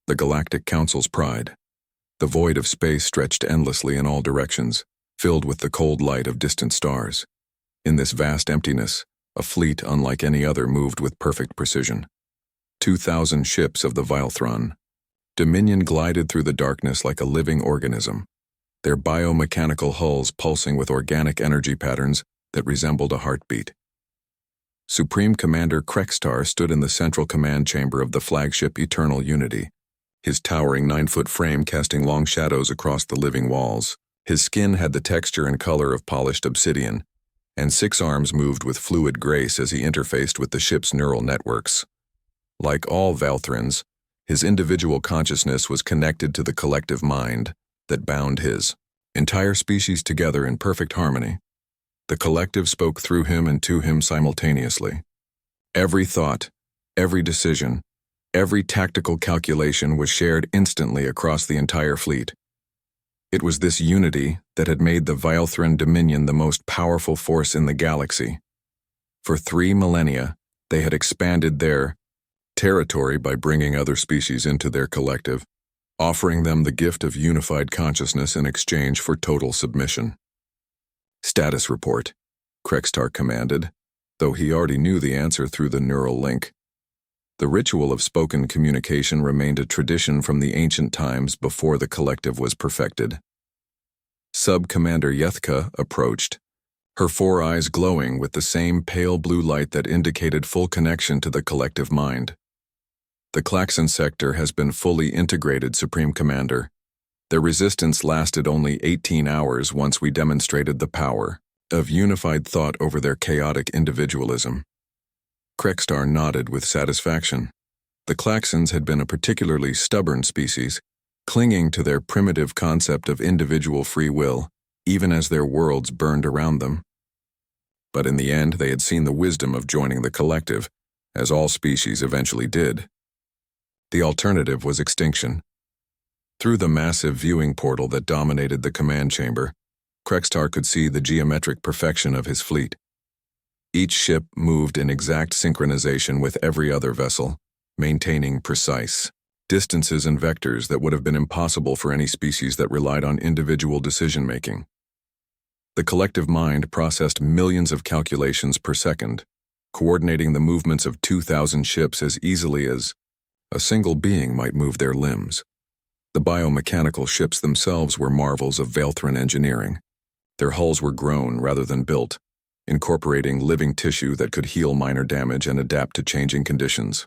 the Galactic Council's pride. The void of space stretched endlessly in all directions, filled with the cold light of distant stars. In this vast emptiness, a fleet unlike any other moved with perfect precision. 2,000 ships of the Vilethron. Dominion glided through the darkness like a living organism, their biomechanical hulls pulsing with organic energy patterns that resembled a heartbeat. Supreme Commander Krextar stood in the central command chamber of the flagship Eternal Unity, his towering 9-foot frame casting long shadows across the living walls. His skin had the texture and color of polished obsidian, and 6 arms moved with fluid grace as he interfaced with the ship's neural networks. Like all Velthrons, his individual consciousness was connected to the collective mind that bound his entire species together in perfect harmony. The collective spoke through him and to him simultaneously. Every thought, every decision, every tactical calculation was shared instantly across the entire fleet. It was this unity that had made the Vilethron Dominion the most powerful force in the galaxy. For 3 millennia, they had expanded their territory by bringing other species into their collective, offering them the gift of unified consciousness in exchange for total submission. Status report, Krextar commanded, though he already knew the answer through the neural link. The ritual of spoken communication remained a tradition from the ancient times before the collective was perfected. Sub-Commander Yethka approached, her 4 eyes glowing with the same pale blue light that indicated full connection to the collective mind. The Klaxon sector has been fully integrated, Supreme Commander. Their resistance lasted only 18 hours once we demonstrated the power of unified thought over their chaotic individualism. Krextar nodded with satisfaction. The Klaxons had been a particularly stubborn species, clinging to their primitive concept of individual free will, even as their worlds burned around them. But in the end, they had seen the wisdom of joining the collective, as all species eventually did. The alternative was extinction. Through the massive viewing portal that dominated the command chamber, Krextar could see the geometric perfection of his fleet. Each ship moved in exact synchronization with every other vessel, maintaining precise distances and vectors that would have been impossible for any species that relied on individual decision-making. The collective mind processed millions of calculations per second, coordinating the movements of 2,000 ships as easily as a single being might move their limbs. The biomechanical ships themselves were marvels of Velthron engineering. Their hulls were grown rather than built, incorporating living tissue that could heal minor damage and adapt to changing conditions.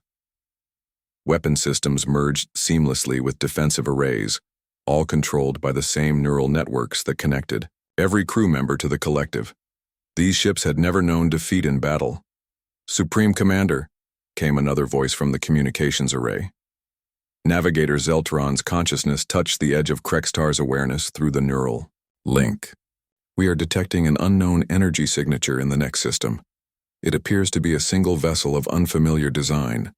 Weapon systems merged seamlessly with defensive arrays, all controlled by the same neural networks that connected every crew member to the collective. These ships had never known defeat in battle. Supreme Commander, came another voice from the communications array. Navigator Zeltron's consciousness touched the edge of Krextar's awareness through the neural link. We are detecting an unknown energy signature in the next system. It appears to be a single vessel of unfamiliar design.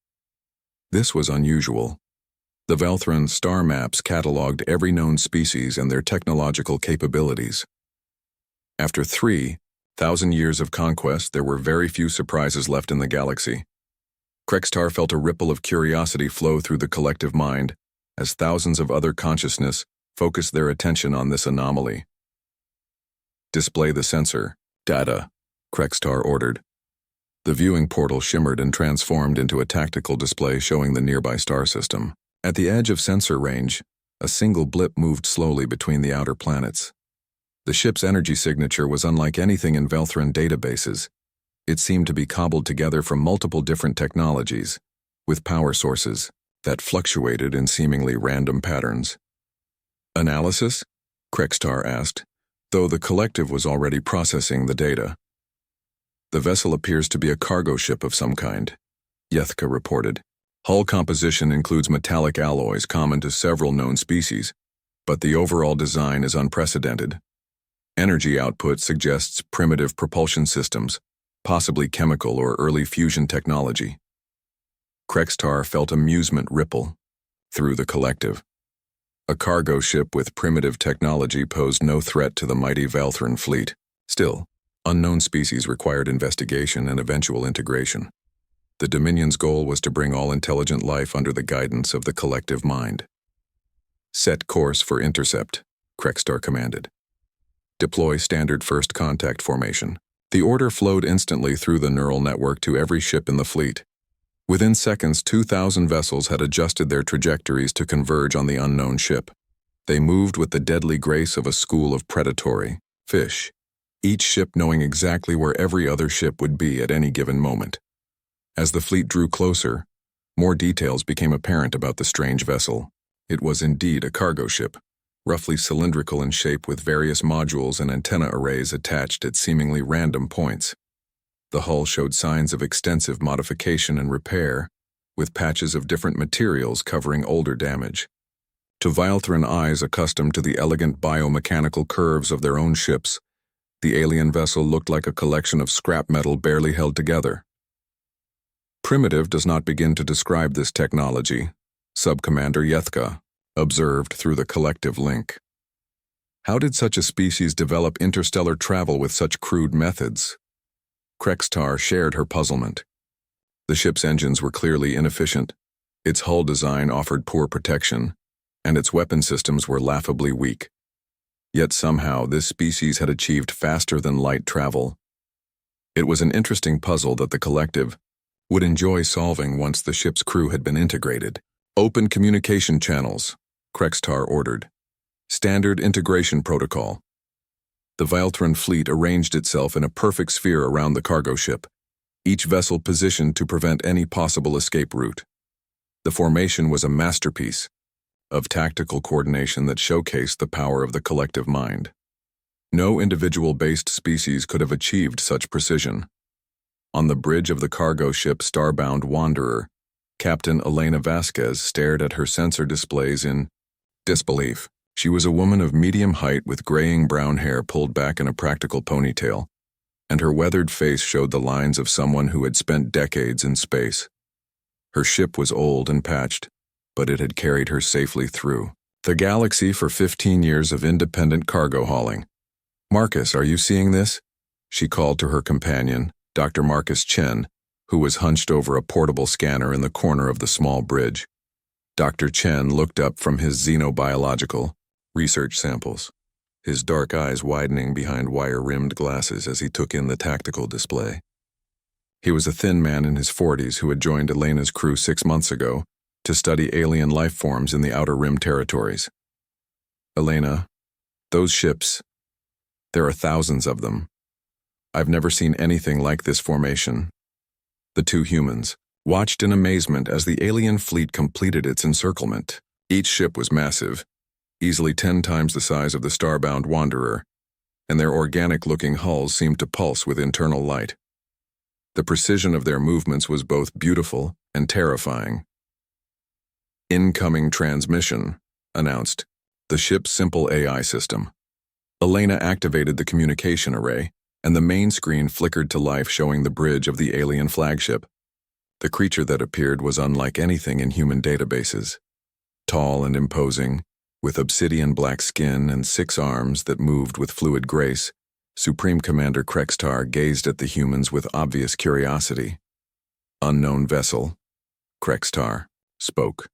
This was unusual. The Velthron star maps cataloged every known species and their technological capabilities. After 3,000 years of conquest, there were very few surprises left in the galaxy. Krextar felt a ripple of curiosity flow through the collective mind as thousands of other consciousness focused their attention on this anomaly. Display the sensor data, Krextar ordered. The viewing portal shimmered and transformed into a tactical display showing the nearby star system. At the edge of sensor range, a single blip moved slowly between the outer planets. The ship's energy signature was unlike anything in Velthron databases. It seemed to be cobbled together from multiple different technologies, with power sources that fluctuated in seemingly random patterns. Analysis? Krextar asked, though the collective was already processing the data. The vessel appears to be a cargo ship of some kind, Yethka reported. Hull composition includes metallic alloys common to several known species, but the overall design is unprecedented. Energy output suggests primitive propulsion systems, possibly chemical or early fusion technology. Krextar felt amusement ripple through the collective. A cargo ship with primitive technology posed no threat to the mighty Velthron fleet. Still, unknown species required investigation and eventual integration. The Dominion's goal was to bring all intelligent life under the guidance of the collective mind. Set course for intercept, Krextar commanded. Deploy standard first contact formation. The order flowed instantly through the neural network to every ship in the fleet. Within seconds, 2,000 vessels had adjusted their trajectories to converge on the unknown ship. They moved with the deadly grace of a school of predatory fish, each ship knowing exactly where every other ship would be at any given moment. As the fleet drew closer, more details became apparent about the strange vessel. It was indeed a cargo ship, roughly cylindrical in shape with various modules and antenna arrays attached at seemingly random points. The hull showed signs of extensive modification and repair, with patches of different materials covering older damage. To Vilethran eyes accustomed to the elegant biomechanical curves of their own ships, the alien vessel looked like a collection of scrap metal barely held together. Primitive does not begin to describe this technology, Subcommander Yethka observed through the collective link. How did such a species develop interstellar travel with such crude methods? Krextar shared her puzzlement. The ship's engines were clearly inefficient, its hull design offered poor protection, and its weapon systems were laughably weak. Yet somehow this species had achieved faster-than-light travel. It was an interesting puzzle that the collective would enjoy solving once the ship's crew had been integrated. Open communication channels, Krextar ordered. Standard integration protocol. The Vilethran fleet arranged itself in a perfect sphere around the cargo ship, each vessel positioned to prevent any possible escape route. The formation was a masterpiece of tactical coordination that showcased the power of the collective mind. No individual-based species could have achieved such precision. On the bridge of the cargo ship Starbound Wanderer, Captain Elena Vasquez stared at her sensor displays in disbelief. She was a woman of medium height with graying brown hair pulled back in a practical ponytail, and her weathered face showed the lines of someone who had spent decades in space. Her ship was old and patched, but it had carried her safely through the galaxy for 15 years of independent cargo hauling. "Marcus, are you seeing this?" she called to her companion, Dr. Marcus Chen, who was hunched over a portable scanner in the corner of the small bridge. Dr. Chen looked up from his xenobiological research samples, his dark eyes widening behind wire-rimmed glasses as he took in the tactical display. He was a thin man in his 40s who had joined Elena's crew 6 months ago to study alien life forms in the Outer Rim territories. "Elena, those ships, there are thousands of them. I've never seen anything like this formation." The two humans watched in amazement as the alien fleet completed its encirclement. Each ship was massive, easily 10 times the size of the Starbound Wanderer, and their organic-looking hulls seemed to pulse with internal light. The precision of their movements was both beautiful and terrifying. "Incoming transmission," announced the ship's simple AI system. Elena activated the communication array, and the main screen flickered to life, showing the bridge of the alien flagship. The creature that appeared was unlike anything in human databases. Tall and imposing, with obsidian black skin and 6 arms that moved with fluid grace, Supreme Commander Krextar gazed at the humans with obvious curiosity. "Unknown vessel," Krextar spoke,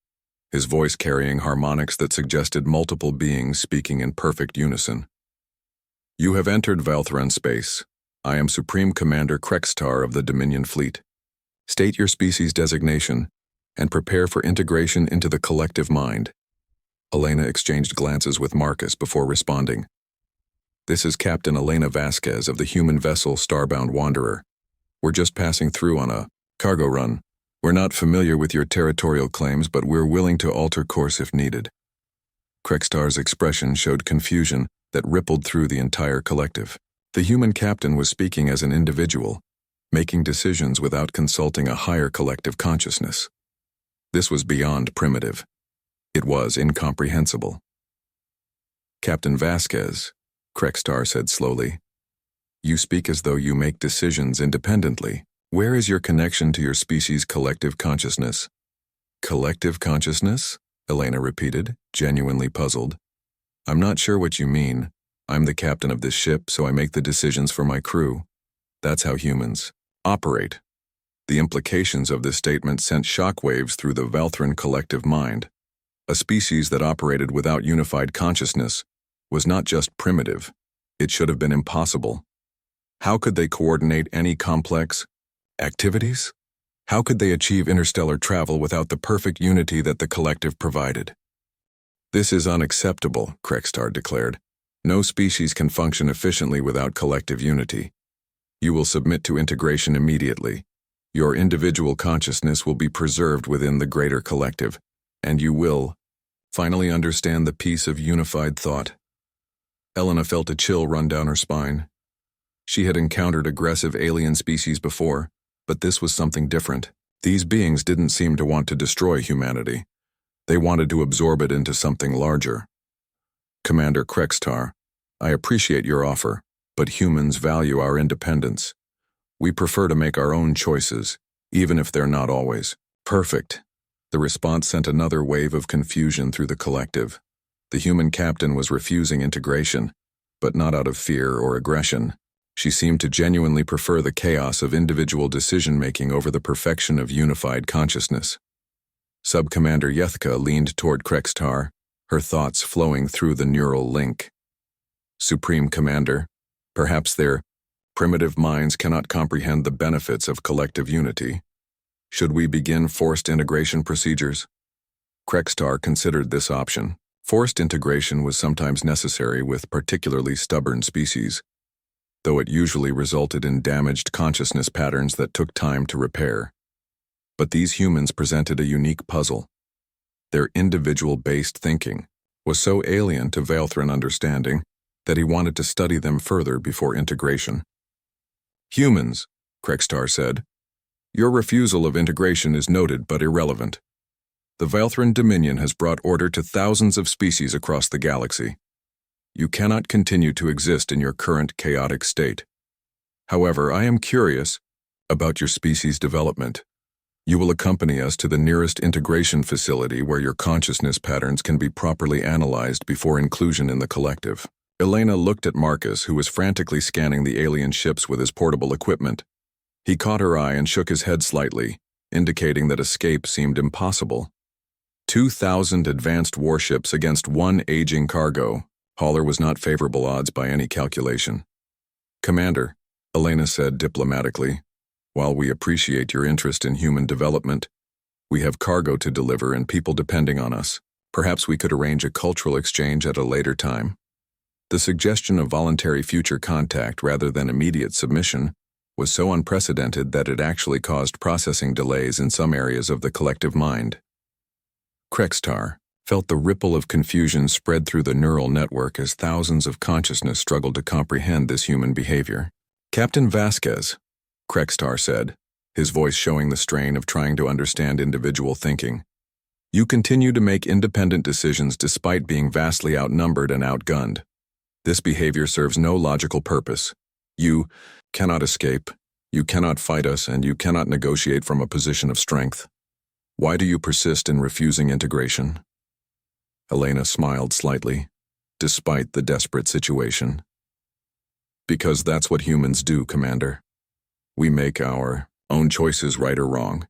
his voice carrying harmonics that suggested multiple beings speaking in perfect unison. "You have entered Vilethran space. I am Supreme Commander Krextar of the Dominion Fleet. State your species designation and prepare for integration into the collective mind." Elena exchanged glances with Marcus before responding. "This is Captain Elena Vasquez of the human vessel Starbound Wanderer. We're just passing through on a cargo run. We're not familiar with your territorial claims, but we're willing to alter course if needed." Krextar's expression showed confusion that rippled through the entire collective. The human captain was speaking as an individual, making decisions without consulting a higher collective consciousness. This was beyond primitive. It was incomprehensible. "Captain Vasquez," Krextar said slowly, "you speak as though you make decisions independently. Where is your connection to your species' collective consciousness?" "Collective consciousness?" Elena repeated, genuinely puzzled. "I'm not sure what you mean. I'm the captain of this ship, so I make the decisions for my crew. That's how humans operate." The implications of this statement sent shockwaves through the Valthran collective mind. A species that operated without unified consciousness was not just primitive, it should have been impossible. How could they coordinate any complex activities? How could they achieve interstellar travel without the perfect unity that the collective provided? This is unacceptable, Krextar declared. No species can function efficiently without collective unity. You will submit to integration immediately. Your individual consciousness will be preserved within the greater collective, and you will finally understand the peace of unified thought. Elena felt a chill run down her spine. She had encountered aggressive alien species before, but this was something different. These beings didn't seem to want to destroy humanity. They wanted to absorb it into something larger. Commander Krextar, I appreciate your offer, but humans value our independence. We prefer to make our own choices, even if they're not always perfect. The response sent another wave of confusion through the collective. The human captain was refusing integration, but not out of fear or aggression. She seemed to genuinely prefer the chaos of individual decision-making over the perfection of unified consciousness. Sub-Commander Yethka leaned toward Krextar, her thoughts flowing through the neural link. Supreme Commander, perhaps their primitive minds cannot comprehend the benefits of collective unity. Should we begin forced integration procedures? Krextar considered this option. Forced integration was sometimes necessary with particularly stubborn species, though it usually resulted in damaged consciousness patterns that took time to repair. But these humans presented a unique puzzle. Their individual-based thinking was so alien to Valthran understanding that he wanted to study them further before integration. Humans, Krextar said, your refusal of integration is noted but irrelevant. The Valthran Dominion has brought order to thousands of species across the galaxy. You cannot continue to exist in your current chaotic state. However, I am curious about your species' development. You will accompany us to the nearest integration facility where your consciousness patterns can be properly analyzed before inclusion in the collective. Elena looked at Marcus, who was frantically scanning the alien ships with his portable equipment. He caught her eye and shook his head slightly, indicating that escape seemed impossible. 2,000 advanced warships against one aging cargo. Hauler was not favorable odds by any calculation. Commander, Elena said diplomatically, while we appreciate your interest in human development, we have cargo to deliver and people depending on us. Perhaps we could arrange a cultural exchange at a later time. The suggestion of voluntary future contact rather than immediate submission was so unprecedented that it actually caused processing delays in some areas of the collective mind. Krextar felt the ripple of confusion spread through the neural network as thousands of consciousness struggled to comprehend this human behavior. Captain Vasquez, Krextar said, his voice showing the strain of trying to understand individual thinking. You continue to make independent decisions despite being vastly outnumbered and outgunned. This behavior serves no logical purpose. You cannot escape, you cannot fight us, and you cannot negotiate from a position of strength. Why do you persist in refusing integration? Elena smiled slightly, despite the desperate situation. Because that's what humans do, Commander. We make our own choices right or wrong,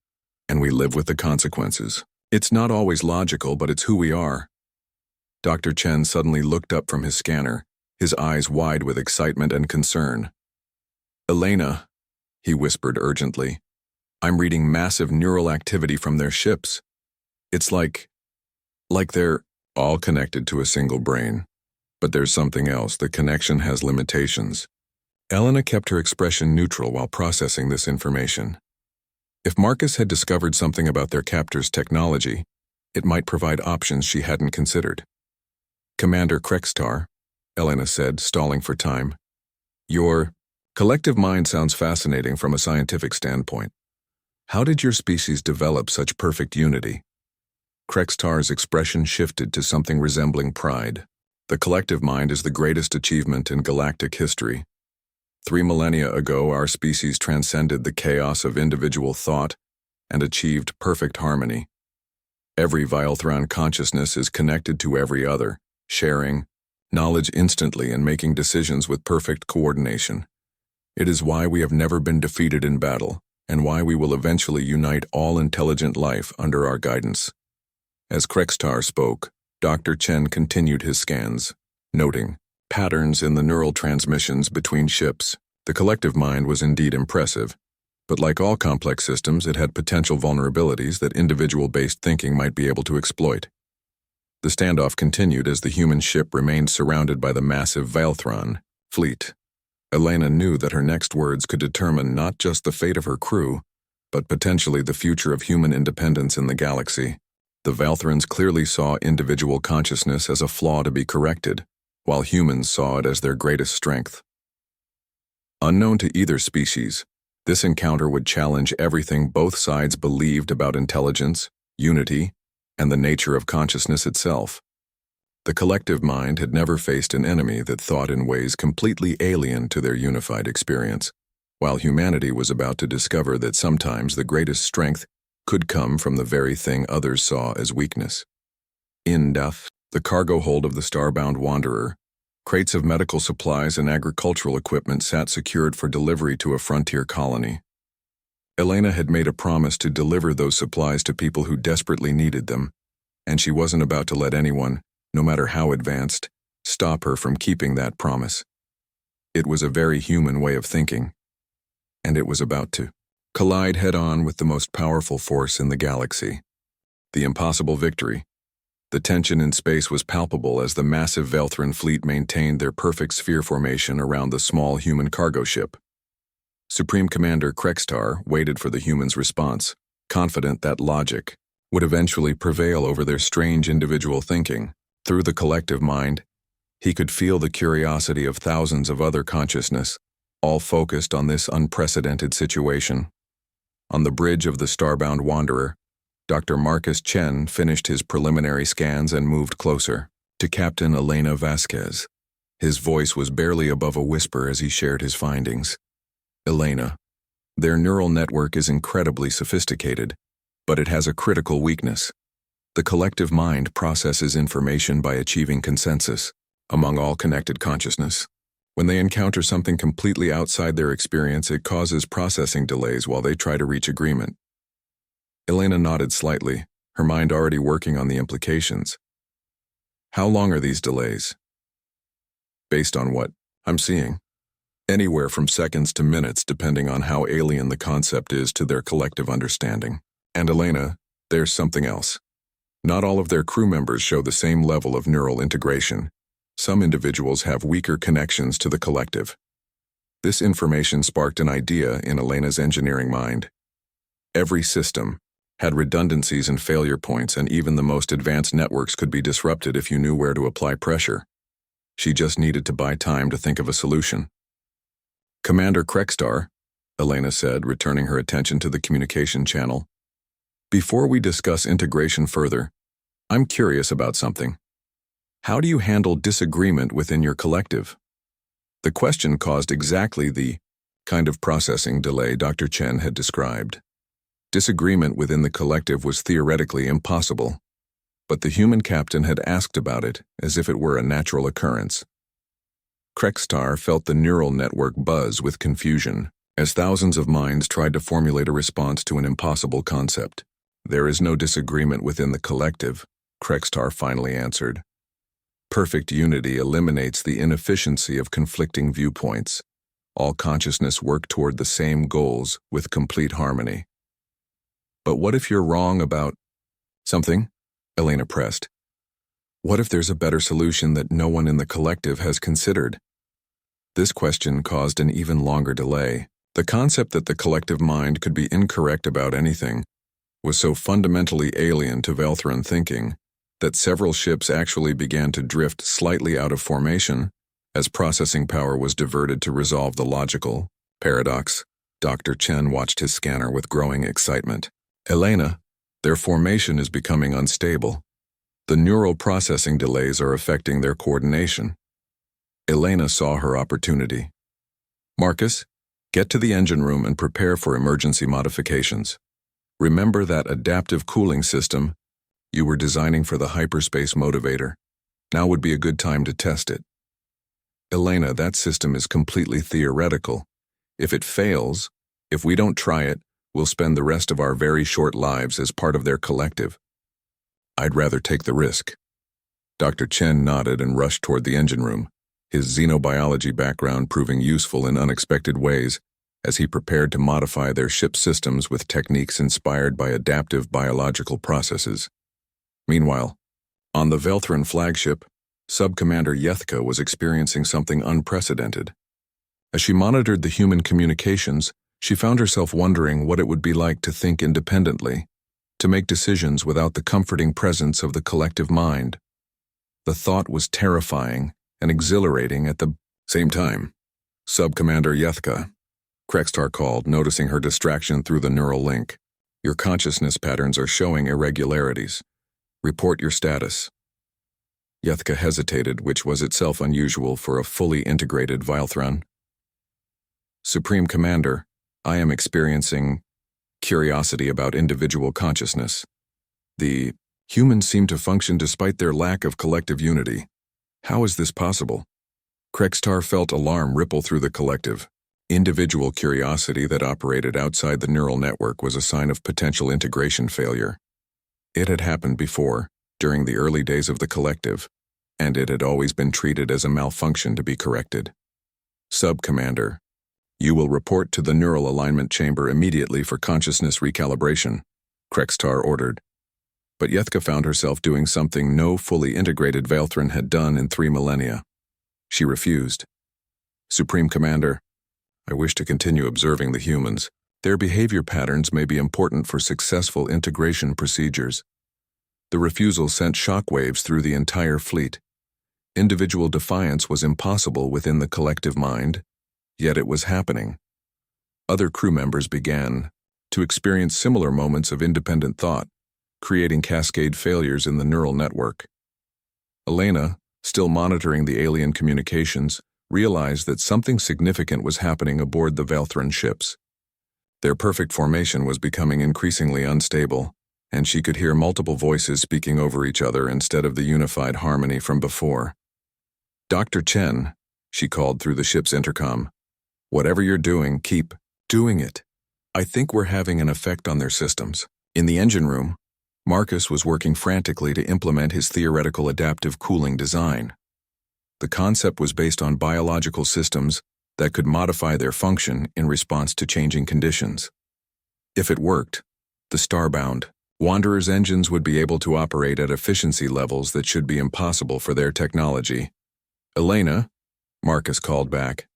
and we live with the consequences. It's not always logical, but it's who we are. Dr. Chen suddenly looked up from his scanner, his eyes wide with excitement and concern. Elena, he whispered urgently, I'm reading massive neural activity from their ships. It's like they're all connected to a single brain. But there's something else. The connection has limitations. Elena kept her expression neutral while processing this information. If Marcus had discovered something about their captor's technology, it might provide options she hadn't considered. Commander Krextar, Elena said, stalling for time. Your collective mind sounds fascinating from a scientific standpoint. How did your species develop such perfect unity? Krextar's expression shifted to something resembling pride. The collective mind is the greatest achievement in galactic history. 3 millennia ago, our species transcended the chaos of individual thought and achieved perfect harmony. Every Valthran consciousness is connected to every other, sharing knowledge instantly and making decisions with perfect coordination. It is why we have never been defeated in battle, and why we will eventually unite all intelligent life under our guidance. As Krextar spoke, Dr. Chen continued his scans, noting patterns in the neural transmissions between ships. The collective mind was indeed impressive, but like all complex systems, it had potential vulnerabilities that individual-based thinking might be able to exploit. The standoff continued as the human ship remained surrounded by the massive Valthron fleet. Elena knew that her next words could determine not just the fate of her crew, but potentially the future of human independence in the galaxy. The Valthrons clearly saw individual consciousness as a flaw to be corrected, while humans saw it as their greatest strength. Unknown to either species, this encounter would challenge everything both sides believed about intelligence, unity, and the nature of consciousness itself. The collective mind had never faced an enemy that thought in ways completely alien to their unified experience, while humanity was about to discover that sometimes the greatest strength could come from the very thing others saw as weakness. In depth, the cargo hold of the starbound Wanderer, crates of medical supplies and agricultural equipment sat secured for delivery to a frontier colony. Elena had made a promise to deliver those supplies to people who desperately needed them, and she wasn't about to let anyone, no matter how advanced, stop her from keeping that promise. It was a very human way of thinking, and it was about to collide head-on with the most powerful force in the galaxy. The impossible victory. The tension in space was palpable as the massive Valthron fleet maintained their perfect sphere formation around the small human cargo ship. Supreme Commander Krextar waited for the humans' response, confident that logic would eventually prevail over their strange individual thinking. Through the collective mind, he could feel the curiosity of thousands of other consciousness, all focused on this unprecedented situation. On the bridge of the starbound Wanderer, Dr. Marcus Chen finished his preliminary scans and moved closer to Captain Elena Vasquez. His voice was barely above a whisper as he shared his findings. Elena, their neural network is incredibly sophisticated, but it has a critical weakness. The collective mind processes information by achieving consensus among all connected consciousness. When they encounter something completely outside their experience, it causes processing delays while they try to reach agreement. Elena nodded slightly, her mind already working on the implications. How long are these delays? Based on what I'm seeing. Anywhere from seconds to minutes, depending on how alien the concept is to their collective understanding. And Elena, there's something else. Not all of their crew members show the same level of neural integration. Some individuals have weaker connections to the collective. This information sparked an idea in Elena's engineering mind. Every system had redundancies and failure points, and even the most advanced networks could be disrupted if you knew where to apply pressure. She just needed to buy time to think of a solution. Commander Krextar, Elena said, returning her attention to the communication channel. Before we discuss integration further, I'm curious about something. How do you handle disagreement within your collective? The question caused exactly the kind of processing delay Dr. Chen had described. Disagreement within the collective was theoretically impossible, but the human captain had asked about it as if it were a natural occurrence. Krextar felt the neural network buzz with confusion as thousands of minds tried to formulate a response to an impossible concept. There is no disagreement within the collective, Krextar finally answered. Perfect unity eliminates the inefficiency of conflicting viewpoints. All consciousness work toward the same goals with complete harmony. But what if you're wrong about something? Elena pressed. What if there's a better solution that no one in the collective has considered? This question caused an even longer delay. The concept that the collective mind could be incorrect about anything was so fundamentally alien to Valthron thinking that several ships actually began to drift slightly out of formation as processing power was diverted to resolve the logical paradox. Dr. Chen watched his scanner with growing excitement. Elena, their formation is becoming unstable. The neural processing delays are affecting their coordination. Elena saw her opportunity. Marcus, get to the engine room and prepare for emergency modifications. Remember that adaptive cooling system you were designing for the hyperspace motivator. Now would be a good time to test it. Elena, that system is completely theoretical. If it fails, if we don't try it, We'll spend the rest of our very short lives as part of their collective. I'd rather take the risk. Dr. Chen nodded and rushed toward the engine room, his xenobiology background proving useful in unexpected ways as he prepared to modify their ship's systems with techniques inspired by adaptive biological processes. Meanwhile, on the Velthran flagship, Sub-Commander Yethka was experiencing something unprecedented. As she monitored the human communications, she found herself wondering what it would be like to think independently, to make decisions without the comforting presence of the collective mind. The thought was terrifying and exhilarating at the same time. Sub-Commander Yethka, Krextar called, noticing her distraction through the neural link. Your consciousness patterns are showing irregularities. Report your status. Yethka hesitated, which was itself unusual for a fully integrated Velthran. Supreme Commander, I am experiencing curiosity about individual consciousness. The humans seem to function despite their lack of collective unity. How is this possible? Krextar felt alarm ripple through the collective. Individual curiosity that operated outside the neural network was a sign of potential integration failure. It had happened before, during the early days of the collective, and it had always been treated as a malfunction to be corrected. Sub-Commander, you will report to the neural alignment chamber immediately for consciousness recalibration, Krextar ordered. But Yethka found herself doing something no fully integrated Velthran had done in 3 millennia. She refused. Supreme Commander, I wish to continue observing the humans. Their behavior patterns may be important for successful integration procedures. The refusal sent shockwaves through the entire fleet. Individual defiance was impossible within the collective mind, yet it was happening. Other crew members began to experience similar moments of independent thought, creating cascade failures in the neural network. Elena, still monitoring the alien communications, realized that something significant was happening aboard the Velthran ships. Their perfect formation was becoming increasingly unstable, and she could hear multiple voices speaking over each other instead of the unified harmony from before. Dr. Chen, she called through the ship's intercom. Whatever you're doing, keep doing it. I think we're having an effect on their systems. In the engine room, Marcus was working frantically to implement his theoretical adaptive cooling design. The concept was based on biological systems that could modify their function in response to changing conditions. If it worked, the starbound Wanderer's engines would be able to operate at efficiency levels that should be impossible for their technology. Elena, Marcus called back.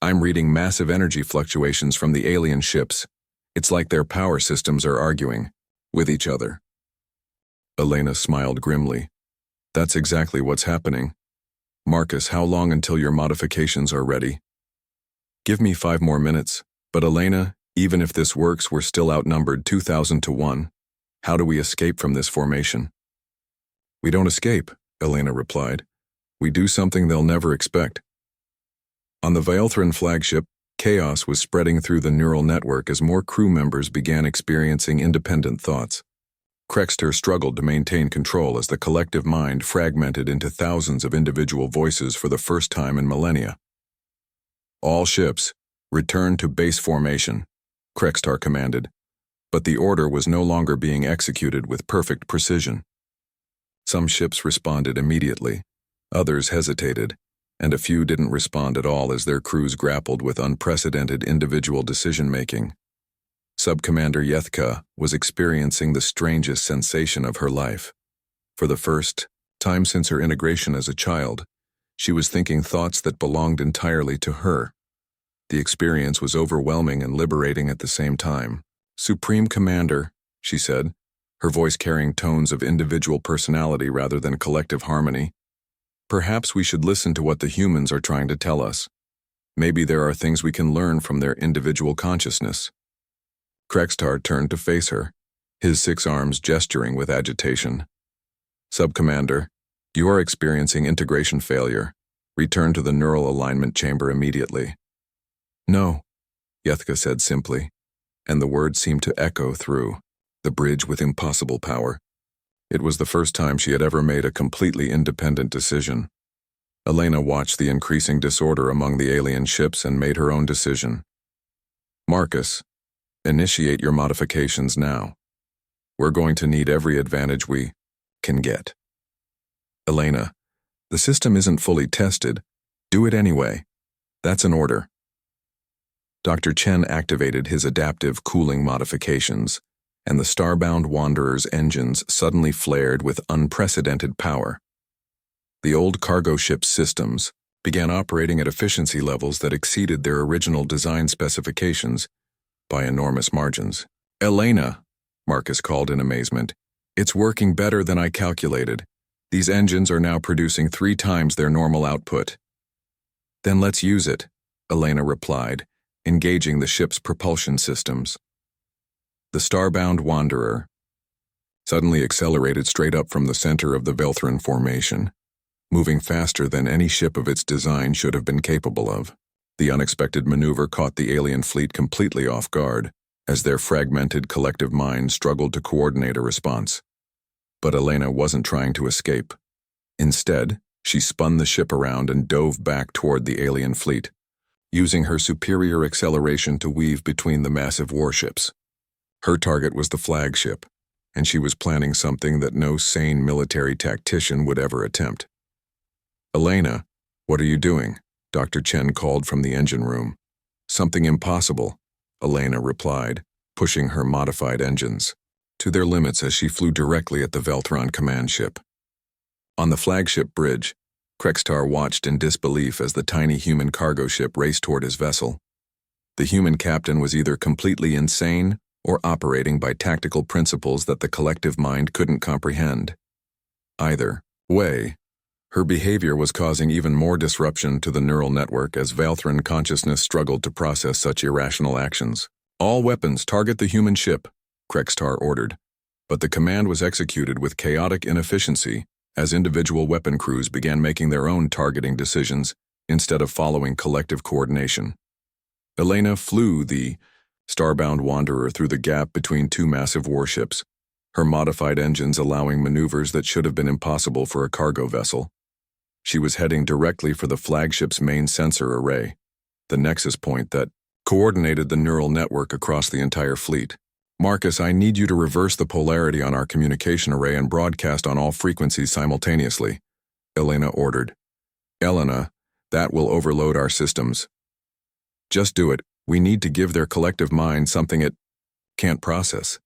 I'm reading massive energy fluctuations from the alien ships. It's like their power systems are arguing with each other. Elena smiled grimly. That's exactly what's happening. Marcus, how long until your modifications are ready? Give me 5 more minutes. But Elena, even if this works, we're still outnumbered 2,000 to 1. How do we escape from this formation? We don't escape, Elena replied. We do something they'll never expect. On the Velthran flagship, chaos was spreading through the neural network as more crew members began experiencing independent thoughts. Krextar struggled to maintain control as the collective mind fragmented into thousands of individual voices for the first time in millennia. All ships, return to base formation, Krextar commanded, but the order was no longer being executed with perfect precision. Some ships responded immediately, others hesitated, and a few didn't respond at all as their crews grappled with unprecedented individual decision-making. Sub-Commander Yethka was experiencing the strangest sensation of her life. For the first time since her integration as a child, she was thinking thoughts that belonged entirely to her. The experience was overwhelming and liberating at the same time. Supreme Commander, she said, her voice carrying tones of individual personality rather than collective harmony. Perhaps we should listen to what the humans are trying to tell us. Maybe there are things we can learn from their individual consciousness. Krextar turned to face her, his 6 arms gesturing with agitation. Sub-Commander, you are experiencing integration failure. Return to the neural alignment chamber immediately. No, Yethka said simply, and the words seemed to echo through the bridge with impossible power. It was the first time she had ever made a completely independent decision. Elena watched the increasing disorder among the alien ships and made her own decision. Marcus, Initiate your modifications now. We're going to need every advantage we can get. Elena, the system isn't fully tested. Do it anyway. That's an order. Dr. Chen activated his adaptive cooling modifications, and the starbound Wanderer's engines suddenly flared with unprecedented power. The old cargo ship's systems began operating at efficiency levels that exceeded their original design specifications by enormous margins. Elena, Marcus called in amazement, it's working better than I calculated. These engines are now producing 3 times their normal output. Then let's use it, Elena replied, engaging the ship's propulsion systems. The starbound Wanderer suddenly accelerated straight up from the center of the Velthran formation, moving faster than any ship of its design should have been capable of. The unexpected maneuver caught the alien fleet completely off guard, as their fragmented collective minds struggled to coordinate a response. But Elena wasn't trying to escape. Instead, she spun the ship around and dove back toward the alien fleet, using her superior acceleration to weave between the massive warships. Her target was the flagship, and she was planning something that no sane military tactician would ever attempt. Elena, what are you doing? Dr. Chen called from the engine room. Something impossible, Elena replied, pushing her modified engines to their limits as she flew directly at the Velthran command ship. On the flagship bridge, Krextar watched in disbelief as the tiny human cargo ship raced toward his vessel. The human captain was either completely insane or operating by tactical principles that the collective mind couldn't comprehend. Either way, her behavior was causing even more disruption to the neural network as Velthran consciousness struggled to process such irrational actions. All weapons target the human ship, Krextar ordered, but the command was executed with chaotic inefficiency as individual weapon crews began making their own targeting decisions instead of following collective coordination. Elena flew the starbound Wanderer through the gap between 2 massive warships, her modified engines allowing maneuvers that should have been impossible for a cargo vessel. She was heading directly for the flagship's main sensor array, the nexus point that coordinated the neural network across the entire fleet. Marcus, I need you to reverse the polarity on our communication array and broadcast on all frequencies simultaneously, Elena ordered. Elena, that will overload our systems. Just do it. We need to give their collective mind something it can't process.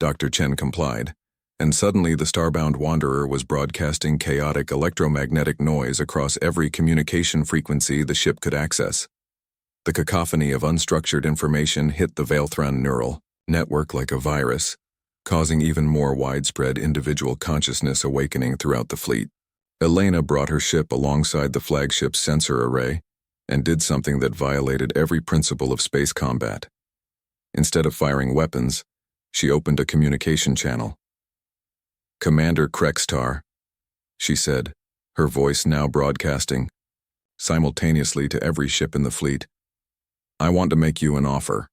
Dr. Chen complied, and suddenly the starbound Wanderer was broadcasting chaotic electromagnetic noise across every communication frequency the ship could access. The cacophony of unstructured information hit the Velthran neural network like a virus, causing even more widespread individual consciousness awakening throughout the fleet. Elena brought her ship alongside the flagship's sensor array and did something that violated every principle of space combat. Instead of firing weapons, she opened a communication channel. Commander Krextar, she said, her voice now broadcasting simultaneously to every ship in the fleet. I want to make you an offer.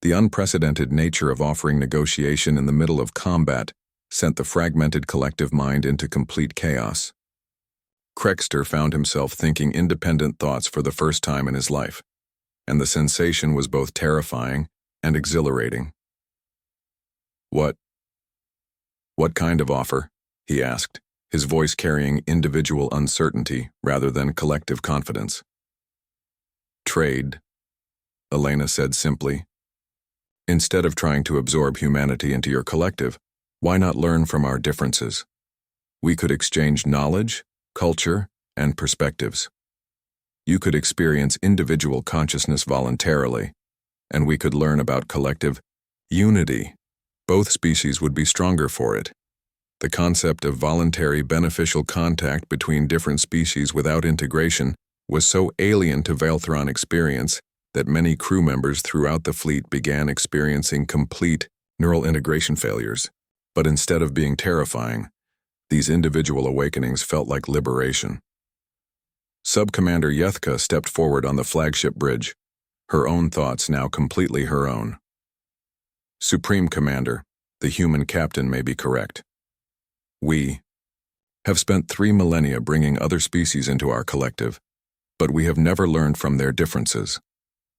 The unprecedented nature of offering negotiation in the middle of combat sent the fragmented collective mind into complete chaos. Krextar found himself thinking independent thoughts for the first time in his life, and the sensation was both terrifying and exhilarating. What kind of offer? He asked, his voice carrying individual uncertainty rather than collective confidence. Trade, Elena said simply. Instead of trying to absorb humanity into your collective, why not learn from our differences? We could exchange knowledge, culture, and perspectives. You could experience individual consciousness voluntarily, and we could learn about collective unity. Both species would be stronger for it. The concept of voluntary beneficial contact between different species without integration was so alien to Velthran experience that many crew members throughout the fleet began experiencing complete neural integration failures. But instead of being terrifying, these individual awakenings felt like liberation. Sub-Commander Yethka stepped forward on the flagship bridge, her own thoughts now completely her own. Supreme Commander, the human captain may be correct. We have spent 3 millennia bringing other species into our collective, but we have never learned from their differences.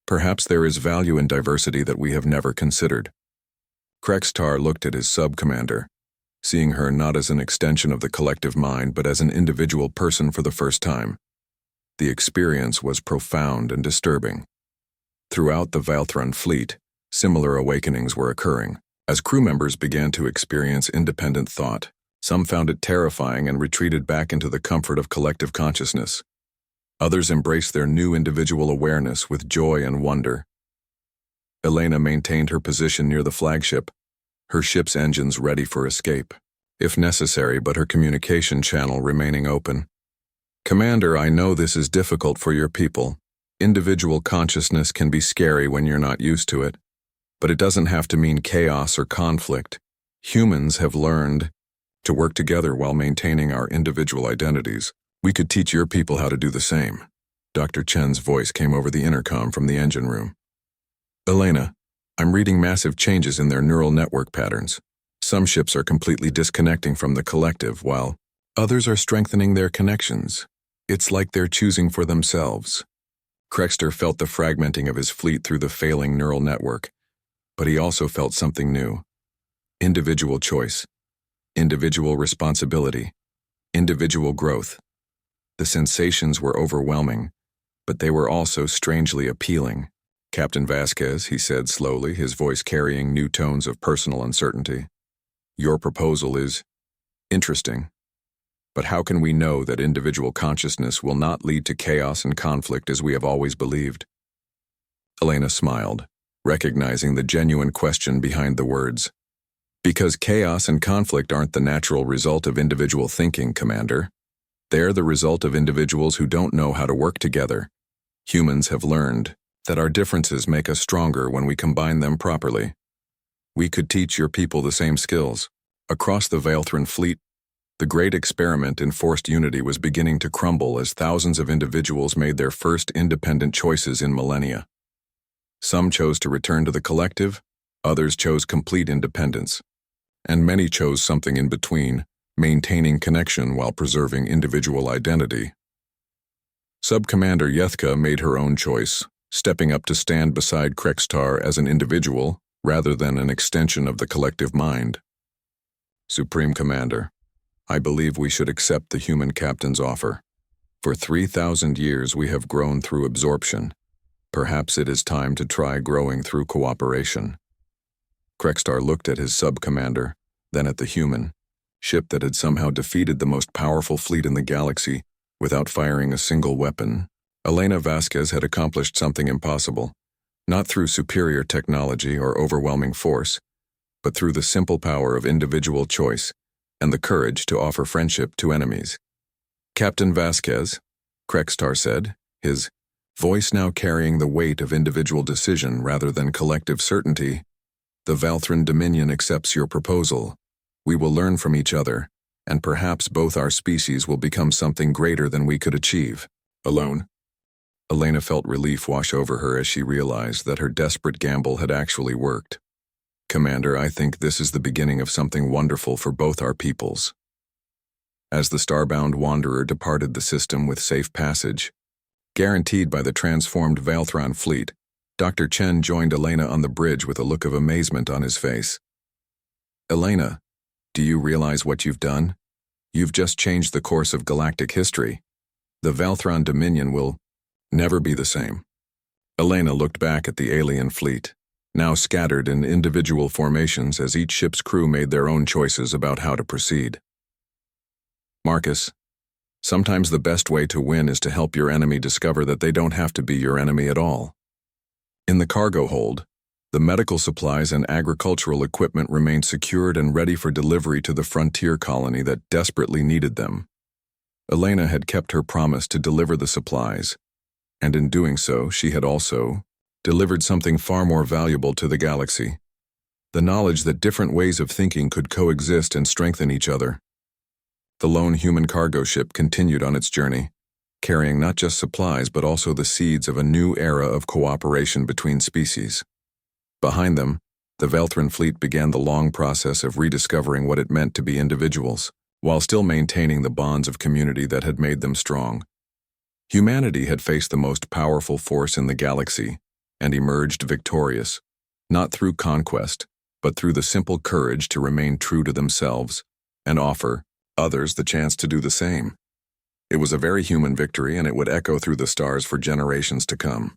Perhaps there is value in diversity that we have never considered. Krextar looked at his sub-commander, seeing her not as an extension of the collective mind but as an individual person for the first time. The experience was profound and disturbing. Throughout the Valthran fleet, similar awakenings were occurring. As crew members began to experience independent thought, some found it terrifying and retreated back into the comfort of collective consciousness. Others embraced their new individual awareness with joy and wonder. Elena maintained her position near the flagship, her ship's engines ready for escape, if necessary, but her communication channel remaining open. "Commander, I know this is difficult for your people. Individual consciousness can be scary when you're not used to it, but it doesn't have to mean chaos or conflict. Humans have learned to work together while maintaining our individual identities. We could teach your people how to do the same." Dr. Chen's voice came over the intercom from the engine room. "Elena, I'm reading massive changes in their neural network patterns. Some ships are completely disconnecting from the collective, while others are strengthening their connections. It's like they're choosing for themselves." Krextar felt the fragmenting of his fleet through the failing neural network, but he also felt something new. Individual choice, individual responsibility, individual growth. The sensations were overwhelming, but they were also strangely appealing. "Captain Vasquez," he said slowly, his voice carrying new tones of personal uncertainty, "your proposal is interesting. But how can we know that individual consciousness will not lead to chaos and conflict as we have always believed?" Elena smiled, recognizing the genuine question behind the words. "Because chaos and conflict aren't the natural result of individual thinking, Commander. They're the result of individuals who don't know how to work together. Humans have learned that our differences make us stronger when we combine them properly. We could teach your people the same skills." Across the Valthran fleet, the great experiment in forced unity was beginning to crumble as thousands of individuals made their first independent choices in millennia. Some chose to return to the collective, others chose complete independence, and many chose something in between, maintaining connection while preserving individual identity. Sub-Commander Yethka made her own choice, stepping up to stand beside Krextar as an individual rather than an extension of the collective mind. "Supreme Commander, I believe we should accept the human captain's offer. For 3,000 years we have grown through absorption. Perhaps it is time to try growing through cooperation." Krextar looked at his sub-commander, then at the human ship that had somehow defeated the most powerful fleet in the galaxy without firing a single weapon. Elena Vasquez had accomplished something impossible, not through superior technology or overwhelming force, but through the simple power of individual choice and the courage to offer friendship to enemies. "Captain Vasquez," Krextar said, his voice now carrying the weight of individual decision rather than collective certainty, "the Valthran Dominion accepts your proposal. We will learn from each other, and perhaps both our species will become something greater than we could achieve alone." Elena felt relief wash over her as she realized that her desperate gamble had actually worked. "Commander, I think this is the beginning of something wonderful for both our peoples." As the starbound wanderer departed the system with safe passage, guaranteed by the transformed Valthran fleet, Dr. Chen joined Elena on the bridge with a look of amazement on his face. "Elena, do you realize what you've done? You've just changed the course of galactic history. The Valthran Dominion will never be the same." Elena looked back at the alien fleet, now scattered in individual formations as each ship's crew made their own choices about how to proceed. "Marcus, sometimes the best way to win is to help your enemy discover that they don't have to be your enemy at all." In the cargo hold, the medical supplies and agricultural equipment remained secured and ready for delivery to the frontier colony that desperately needed them. Elena had kept her promise to deliver the supplies, and in doing so, she had also delivered something far more valuable to the galaxy: the knowledge that different ways of thinking could coexist and strengthen each other. The lone human cargo ship continued on its journey, carrying not just supplies but also the seeds of a new era of cooperation between species. Behind them, the Valthran fleet began the long process of rediscovering what it meant to be individuals, while still maintaining the bonds of community that had made them strong. Humanity had faced the most powerful force in the galaxy, and emerged victorious, not through conquest, but through the simple courage to remain true to themselves and offer others the chance to do the same. It was a very human victory, and it would echo through the stars for generations to come.